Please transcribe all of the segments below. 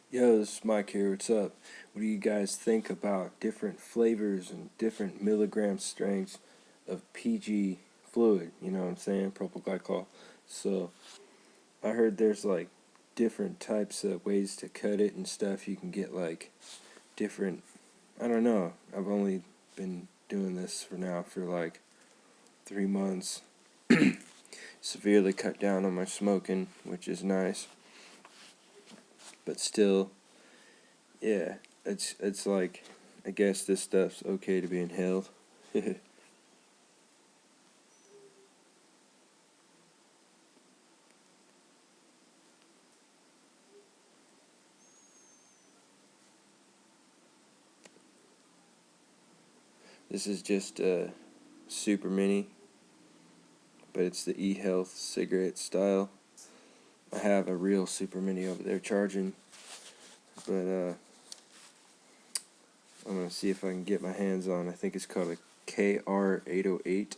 Yo, this is Mike here. What's up? What do you guys think about different flavors and different milligram strengths of PG fluid? You know what I'm saying? Propyl glycol. So, I heard there's like different types of ways to cut it and stuff. You can get like different, I don't know. I've only been doing this for like 3 months. Severely cut down on my smoking, which is nice. But still, yeah, it's like, I guess this stuff's okay to be inhaled. This is just a super mini, but it's the e-health cigarette style. I have a real super mini over there charging, but I'm gonna see if I can get my hands on. I think it's called a KR808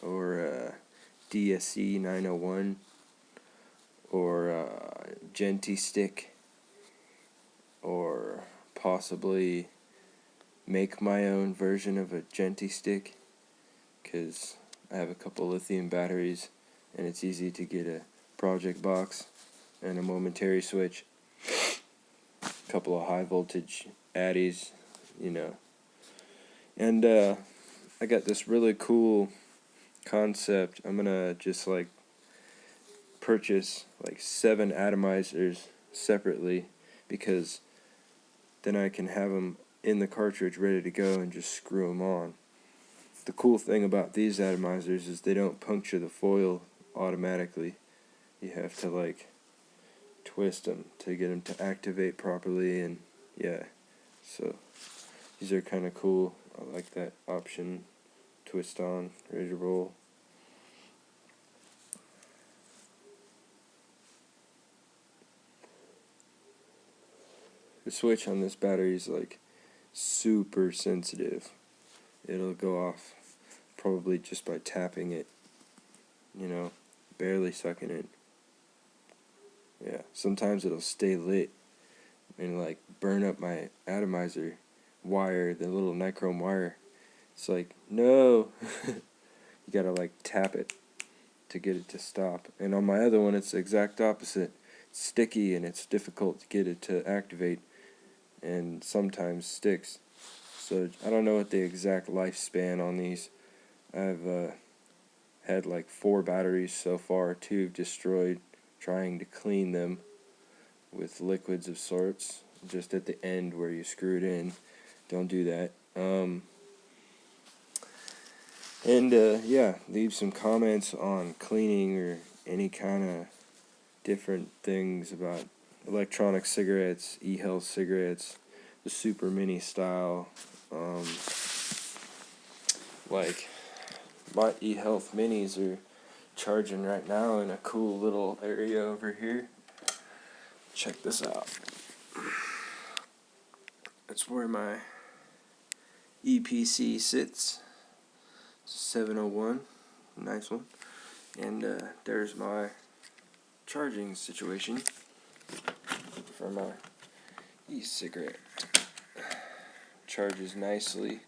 or DSC 901 or Genti stick, or possibly make my own version of a Genti stick, because I have a couple lithium batteries and it's easy to get a project box and a momentary switch, a couple of high voltage atties, you know. And I got this really cool concept. I'm gonna just like purchase like 7 atomizers separately, because then I can have them in the cartridge ready to go and just screw them on. The cool thing about these atomizers is they don't puncture the foil automatically. You have to like twist them to get them to activate properly, and yeah, so these are kind of cool. I like that option. Twist on, ready to roll. The switch on this battery is like super sensitive. It'll go off probably just by tapping it, you know, barely sucking it. Yeah, sometimes it'll stay lit and like burn up my atomizer wire, the little nichrome wire. It's like, no. You gotta like tap it to get it to stop. And on my other one, it's the exact opposite. It's sticky and it's difficult to get it to activate, and sometimes sticks. So I don't know what the exact lifespan on these. I've had like 4 batteries so far, 2 destroyed trying to clean them with liquids of sorts, just at the end where you screw it in. Don't do that. Yeah, leave some comments on cleaning or any kind of different things about electronic cigarettes, e-health cigarettes, the super mini style. Like, my e-health minis are charging right now in a cool little area over here. Check this out. That's where my EPC sits. 701, nice one. And there's my charging situation for my e-cigarette. Charges nicely,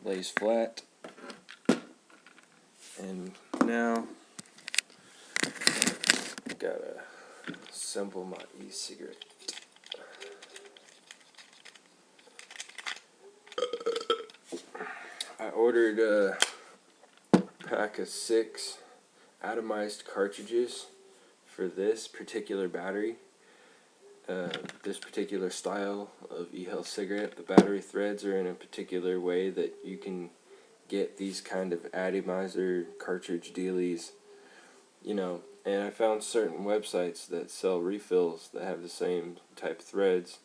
lays flat, and now gotta assemble my e-cigarette. I ordered a pack of 6 atomized cartridges for this particular battery. This particular style of e-health cigarette, the battery threads are in a particular way that you can get these kind of atomizer cartridge dealies, you know. And I found certain websites that sell refills that have the same type threads,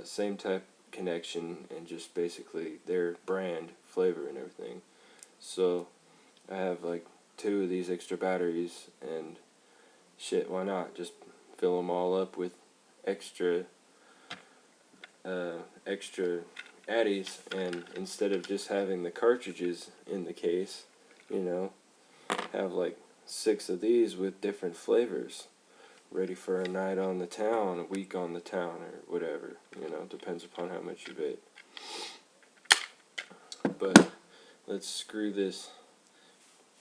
same type connection, and just basically their brand, flavor, and everything. So I have like 2 of these extra batteries, and shit, why not just fill them all up with extra addies, and instead of just having the cartridges in the case, you know, have like 6 of these with different flavors. ready for a night on the town, a week on the town, or whatever. You know, depends upon how much you bait. But let's screw this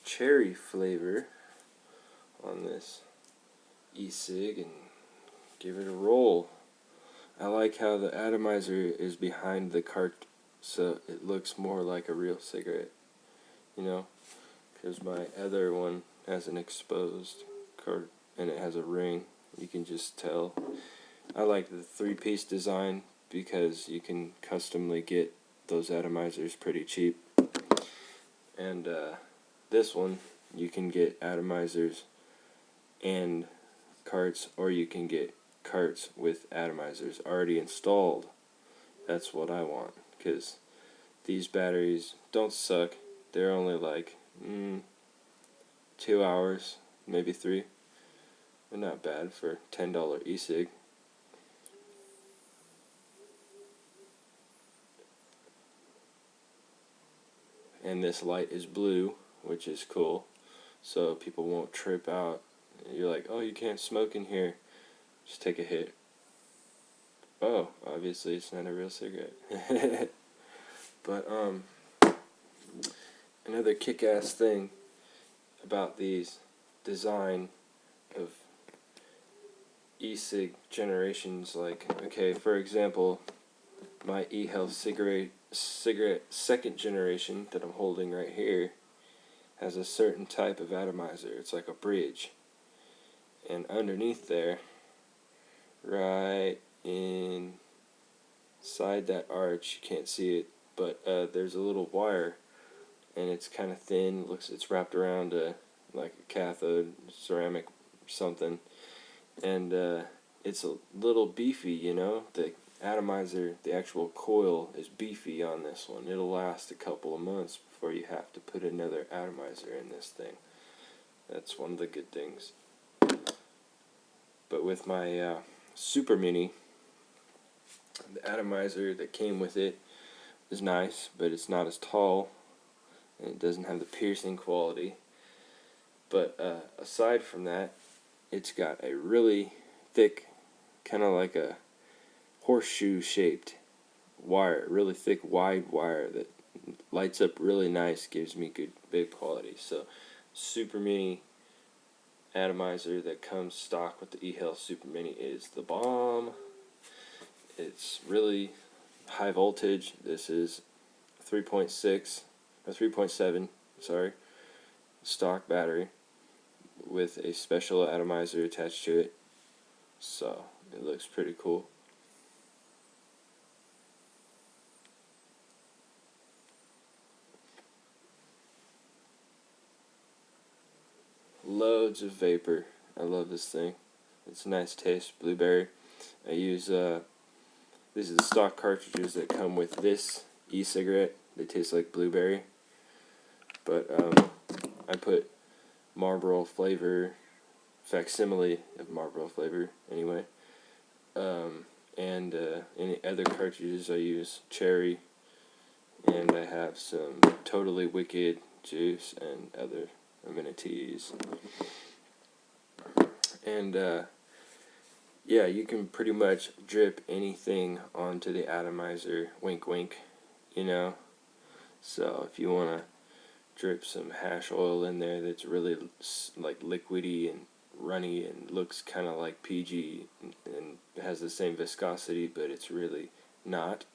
cherry flavor on this ecig and give it a roll. I like how the atomizer is behind the cart, so it looks more like a real cigarette, you know, because my other one has an exposed cart and it has a ring. You can just tell. I like the 3-piece design because you can customly get those atomizers pretty cheap. And this one, you can get atomizers and carts, or you can get carts with atomizers already installed. That's what I want, because these batteries don't suck. They're only like 2 hours, maybe 3. They're not bad for $10 ecig. And this light is blue, which is cool, so people won't trip out. You're like, oh, you can't smoke in here. Just take a hit. Oh, obviously it's not a real cigarette. But another kick-ass thing about these design of ecig generations, like, okay, for example, my eHealth cigarette second generation that I'm holding right here has a certain type of atomizer. It's like a bridge, and underneath there, right inside that arch, you can't see it, but there's a little wire, and it's kind of thin. It's wrapped around like a cathode, ceramic something, and it's a little beefy, you know. The atomizer, the actual coil, is beefy on this one. It'll last a couple of months before you have to put another atomizer in this thing. That's one of the good things. But with my Super Mini, the atomizer that came with it is nice, but it's not as tall, and it doesn't have the piercing quality. But aside from that, it's got a really thick, kind of like a horseshoe-shaped wire, really thick, wide wire that lights up really nice, gives me good big quality. So, Super Mini atomizer that comes stock with the eHealth Super Mini is the bomb. It's really high voltage. This is 3.6 or 3.7, sorry, stock battery with a special atomizer attached to it. So it looks pretty cool. Loads of vapor. I love this thing. It's a nice taste, blueberry. I use these are the stock cartridges that come with this e-cigarette. They taste like blueberry, but I put Marlboro flavor, facsimile of Marlboro flavor anyway, and any other cartridges I use cherry, and I have some Totally Wicked juice and other amenities. And yeah, you can pretty much drip anything onto the atomizer, wink wink, you know. So if you want to drip some hash oil in there that's really like liquidy and runny and looks kind of like PG and has the same viscosity, but it's really not,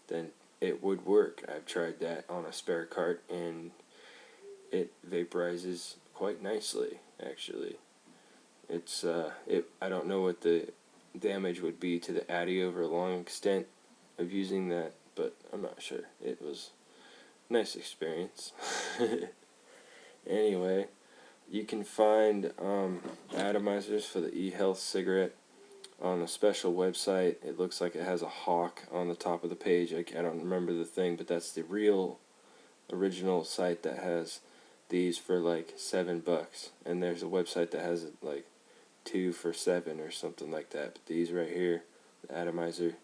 then it would work. I've tried that on a spare cart and it vaporizes quite nicely, actually. It's I don't know what the damage would be to the atty over a long extent of using that, but I'm not sure. It was a nice experience. Anyway, you can find atomizers for the eHealth cigarette on a special website. It looks like it has a hawk on the top of the page. I don't remember the thing, but that's the real original site that has these for like $7, and there's a website that has it like 2 for $7 or something like that. But these right here, the atomizer,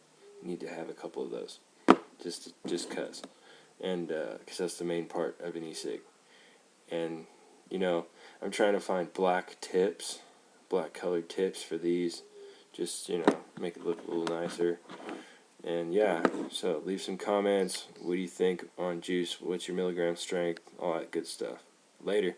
you need to have a couple of those, just cause, and cause that's the main part of an e-cig. And you know, I'm trying to find black tips, black colored tips for these, just, you know, make it look a little nicer. And yeah, so leave some comments. What do you think on juice? What's your milligram strength? All that good stuff. Later.